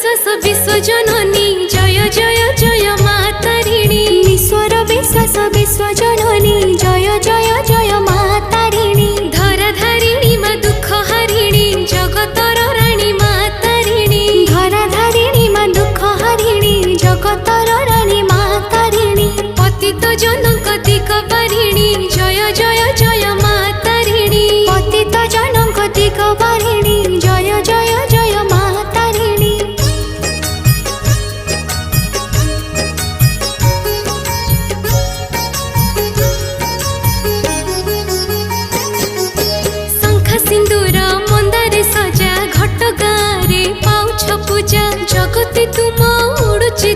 विश्वास विश्वजननी जय जय जय मातारिणी ईश्वर विश्वास विश्वजननी जय जय जय मातारिणी धराधारिणी मा दुख हारिणी जगतर राणी मातारिणी धराधारिणी मा दुख हारिणी जगतर राणी मातारिणी पतित जनक दिग पारिणी जय जय जय मातारिणी पतित जनक दिग पारिणी जय जय जय मातारिणी शंख सिंदूर मंदारे सजा घट गारे पाउछ पूजा जगती तुम उड़ुची